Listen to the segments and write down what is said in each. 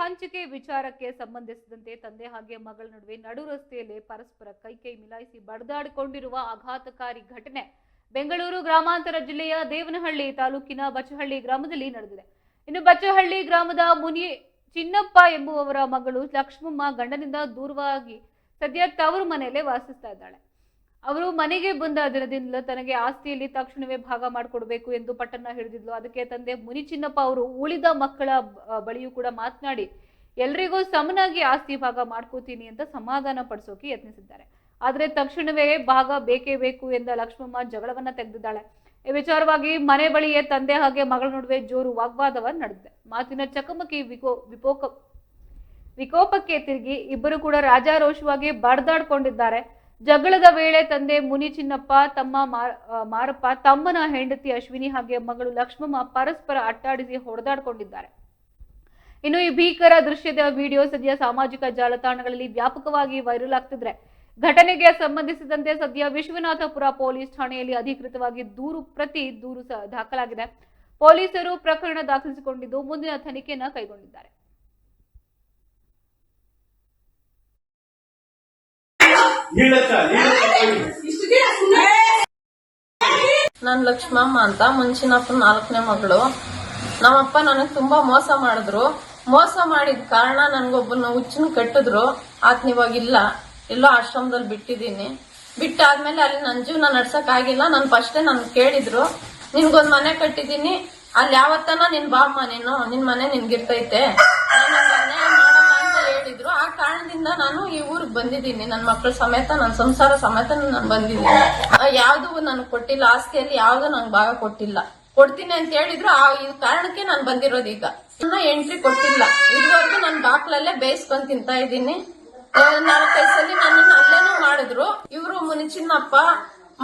ಹಂಚಿಕೆ ವಿಚಾರಕ್ಕೆ ಸಂಬಂಧಿಸಿದಂತೆ ತಂದೆ ಹಾಗೆ ಮಗಳ ನಡುವೆ ನಡು ರಸ್ತೆಯಲ್ಲಿ ಪರಸ್ಪರ ಕೈ ಮಿಲಾಯಿಸಿ ಬಡದಾಡಿಕೊಂಡಿರುವ ಆಘಾತಕಾರಿ ಘಟನೆ ಬೆಂಗಳೂರು ಗ್ರಾಮಾಂತರ ಜಿಲ್ಲೆಯ ದೇವನಹಳ್ಳಿ ತಾಲೂಕಿನ ಬಚ್ಚಹಳ್ಳಿ ಗ್ರಾಮದಲ್ಲಿ ನಡೆದಿದೆ. ಇನ್ನು ಬಚ್ಚಹಳ್ಳಿ ಗ್ರಾಮದ ಮುನಿ ಚಿನ್ನಪ್ಪ ಎಂಬುವವರ ಮಗಳು ಲಕ್ಷ್ಮಮ್ಮ ಗಂಡನಿಂದ ದೂರವಾಗಿ ಸದ್ಯ ತವರು ಮನೆಯಲ್ಲೇ ವಾಸಿಸ್ತಾ ಇದ್ದಾಳೆ. ಅವರು ಮನೆಗೆ ಬಂದ ದಿನದಿಂದ ತನಗೆ ಆಸ್ತಿಯಲ್ಲಿ ತಕ್ಷಣವೇ ಭಾಗ ಮಾಡಿಕೊಡ್ಬೇಕು ಎಂದು ಪಟ್ಟನ್ನ ಹಿಡಿದಿದ್ಲು. ಅದಕ್ಕೆ ತಂದೆ ಮುನಿ ಚಿನ್ನಪ್ಪ ಅವರು ಉಳಿದ ಮಕ್ಕಳ ಬಳಿಯೂ ಕೂಡ ಮಾತನಾಡಿ ಎಲ್ರಿಗೂ ಸಮನಾಗಿ ಆಸ್ತಿ ಭಾಗ ಮಾಡ್ಕೋತೀನಿ ಅಂತ ಸಮಾಧಾನ ಪಡಿಸೋಕೆ ಯತ್ನಿಸಿದ್ದಾರೆ. ಆದ್ರೆ ತಕ್ಷಣವೇ ಭಾಗ ಬೇಕೇ ಬೇಕು ಎಂದ ಲಕ್ಷ್ಮಮ್ಮ ಜಗಳವನ್ನ ತೆಗೆದಿದ್ದಾಳೆ. ಈ ವಿಚಾರವಾಗಿ ಮನೆ ಬಳಿಯೇ ತಂದೆ ಹಾಗೆ ಮಗಳ ನಡುವೆ ಜೋರು ವಾಗ್ವಾದವನ್ನ ನಡೆದಿದೆ. ಮಾತಿನ ಚಕಮಕಿ ವಿಕೋಪಕ್ಕೆ ತಿರುಗಿ ಇಬ್ಬರು ಕೂಡ ರಾಜಾರೋಷವಾಗಿ ಬಡದಾಡ್ಕೊಂಡಿದ್ದಾರೆ. ಜಗಳದ ವೇಳೆ ತಂದೆ ಮುನಿ ಚಿನ್ನಪ್ಪ, ತಮ್ಮ ಮಾರಪ್ಪ, ತಮ್ಮನ ಹೆಂಡತಿ ಅಶ್ವಿನಿ ಹಾಗೆ ಮಗಳು ಲಕ್ಷ್ಮಮ್ಮ ಪರಸ್ಪರ ಅಟ್ಟಾಡಿಸಿ ಹೊಡೆದಾಡ್ಕೊಂಡಿದ್ದಾರೆ. ಇನ್ನು ಈ ಭೀಕರ ದೃಶ್ಯದ ವಿಡಿಯೋ ಸದ್ಯ ಸಾಮಾಜಿಕ ಜಾಲತಾಣಗಳಲ್ಲಿ ವ್ಯಾಪಕವಾಗಿ ವೈರಲ್ ಆಗ್ತಿದ್ರೆ, ಘಟನೆಗೆ ಸಂಬಂಧಿಸಿದಂತೆ ಸದ್ಯ ವಿಶ್ವನಾಥಪುರ ಪೊಲೀಸ್ ಠಾಣೆಯಲ್ಲಿ ಅಧಿಕೃತವಾಗಿ ದೂರು ದಾಖಲಾಗಿದೆ. ಪೊಲೀಸರು ಪ್ರಕರಣ ದಾಖಲಿಸಿಕೊಂಡಿದ್ದು ಮುಂದಿನ ತನಿಖೆಯನ್ನು ಕೈಗೊಂಡಿದ್ದಾರೆ. ನಾನ್ ಲಕ್ಷ್ಮಮ್ಮ ಅಂತ ಮುಂಚಿನಪ್ಪ 4ನೇ ಮಗಳು. ನಮ್ಮಪ್ಪ ನನಗ್ ತುಂಬಾ ಮೋಸ ಮಾಡಿದ್ರು. ಮೋಸ ಮಾಡಿದ ಕಾರಣ ನನ್ಗೊಬ್ಬನ ಹುಚ್ಚನ್ ಕಟ್ಟಿದ್ರು. ಆತ್ನಿವಾಗಿಲ್ಲ, ಎಲ್ಲೋ ಆಶ್ರಮದಲ್ಲಿ ಬಿಟ್ಟಿದ್ದೀನಿ. ಬಿಟ್ಟಾದ್ಮೇಲೆ ಅಲ್ಲಿ ನನ್ ಜೀವನ ನಡ್ಸಕ್ ಆಗಿಲ್ಲ. ನನ್ ಫಸ್ಟೇ ನನ್ ಕೇಳಿದ್ರು, ನಿನ್ಗೊಂದ್ ಮನೆ ಕಟ್ಟಿದೀನಿ, ಅಲ್ಲಿ ಯಾವತ್ತನ ನಿನ್ ಬಾಮ್ಮ, ನಿನ್ ಮನೆ ನಿನ್ಗಿರ್ತೈತೆ, ಅನ್ಯಾಯ ಮಾಡಲ್ಲ ಅಂತ ಹೇಳಿದ್ರು. ಆ ಕಾರಣದಿಂದ ನಾನು ಈ ಊರಿಗೆ ಬಂದಿದ್ದೀನಿ. ನನ್ನ ಮಕ್ಕಳ ಸಮೇತ, ನನ್ನ ಸಂಸಾರ ಸಮೇತ ನಾನು ಬಂದಿದ್ದೀನಿ. ಯಾವ್ದು ನನ್ಗೆ ಕೊಟ್ಟಿಲ್ಲ, ಆಸ್ತಿಯಲ್ಲಿ ಯಾವ್ದು ನಂಗೆ ಭಾಗ ಕೊಟ್ಟಿಲ್ಲ. ಕೊಡ್ತೀನಿ ಅಂತ ಹೇಳಿದ್ರು. ಈ ಕಾರಣಕ್ಕೆ ನಾನು ಬಂದಿರೋದು. ಈಗ ಎಂಟ್ರಿ ಕೊಟ್ಟಿಲ್ಲ. ಇದುವರೆಗೂ ನನ್ನ ಬಾಕ್ಲಲ್ಲೇ ಬೇಯಿಸ್ಕೊಂಡ್ ತಿಂತಾ ಇದ್ದೀನಿ. 4-5 ಸಲ ನನ್ನನ್ನು ಅಲ್ಲೇನೂ ಮಾಡಿದ್ರು. ಇವರು ಮುನಿ ಚಿನ್ನಪ್ಪ,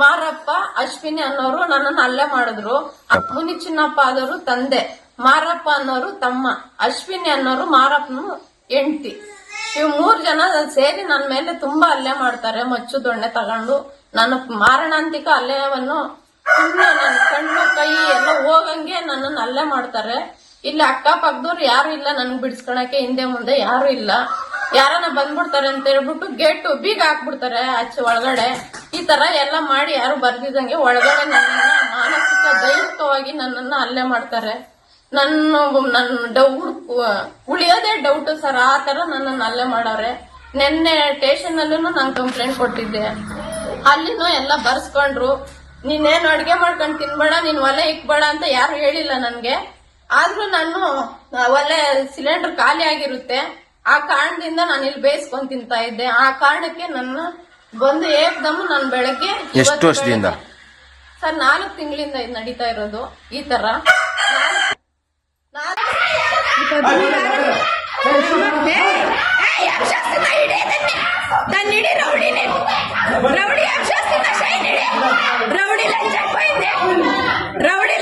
ಮಾರಪ್ಪ, ಅಶ್ವಿನಿ ಅನ್ನೋರು ನನ್ನನ್ನು ಅಲ್ಲೇ ಮಾಡಿದ್ರು. ಮುನಿ ಚಿನ್ನಪ್ಪ ಆದವರು ತಂದೆ, ಮಾರಪ್ಪ ಅನ್ನೋರು ತಮ್ಮ, ಅಶ್ವಿನಿ ಅನ್ನೋರು ಮಾರಪ್ಪನ ಹೆಂಡತಿ. ಇವ್ 3 ಜನ ಸೇರಿ ನನ್ನ ಮೇಲೆ ತುಂಬಾ ಹಲ್ಲೆ ಮಾಡ್ತಾರೆ. ಮಚ್ಚು ದೊಣ್ಣೆ ತಗೊಂಡು ನನ್ನ ಮಾರಣಾಂತಿಕ ಹಲ್ಲೆಯನ್ನು ನನ್ನ ಕಣ್ಣು ಕೈ ಎಲ್ಲ ಹೋಗಂಗೆ ನನ್ನನ್ನು ಹಲ್ಲೆ ಮಾಡ್ತಾರೆ. ಇಲ್ಲಿ ಅಕ್ಕಪಕ್ಕದವ್ರು ಯಾರು ಇಲ್ಲ ನನ್ಗೆ ಬಿಡಿಸ್ಕೊಳಕ್ಕೆ. ಹಿಂದೆ ಮುಂದೆ ಯಾರು ಇಲ್ಲ. ಯಾರನ್ನ ಬಂದ್ಬಿಡ್ತಾರೆ ಅಂತ ಹೇಳ್ಬಿಟ್ಟು ಗೇಟು ಬೀಗ ಹಾಕ್ಬಿಡ್ತಾರೆ ಆಚೆ ಒಳಗಡೆ. ಈ ತರ ಎಲ್ಲ ಮಾಡಿ ಯಾರು ಬರ್ದಿದಂಗೆ ಒಳಗಡೆ ನನ್ನನ್ನ ಮಾನಸಿಕ ದೈಹಿಕವಾಗಿ ನನ್ನನ್ನ ಹಲ್ಲೆ ಮಾಡ್ತಾರೆ. ನನ್ನ ಉಳಿಯೋದೇ ಡೌಟ್ ಸರ್. ಆ ತರ ನನ್ನನ್ನು ಹಲ್ಲೆ ಮಾಡವ್ರೆ. ನಿನ್ನೆ ಸ್ಟೇಷನ್ ಅಲ್ಲೂ ನಾನು ಕಂಪ್ಲೇಂಟ್ ಕೊಟ್ಟಿದ್ದೆ. ಅಲ್ಲಿನೂ ಎಲ್ಲ ಬರ್ಸ್ಕೊಂಡ್ರು. ನೀನೇನು ಅಡ್ಗೆ ಮಾಡ್ಕೊಂಡು ತಿನ್ಬೇಡ, ನೀನ್ ಒಲೆ ಇಕ್ಬೇಡ ಅಂತ ಯಾರು ಹೇಳಿಲ್ಲ ನನ್ಗೆ. ಆದ್ರೂ ನಾನು ಒಲೆ ಸಿಲಿಂಡರ್ ಖಾಲಿ ಆಗಿರುತ್ತೆ. ಆ ಕಾರಣದಿಂದ ನಾನು ಇಲ್ಲಿ ಬೇಯಿಸ್ಕೊಂಡ್ ತಿಂತಾ ಇದ್ದೆ. ಆ ಕಾರಣಕ್ಕೆ ನನ್ನ ಬಂದು ಏಕ್ದಮ್ ನಾನು ಬೆಳಗ್ಗೆ ಎಷ್ಟು ವರ್ಷದಿಂದ ಸರ್ 4 ತಿಂಗಳಿಂದ ಇದು ನಡೀತಾ ಇರೋದು. ಈ ತರ ರೌಡಿ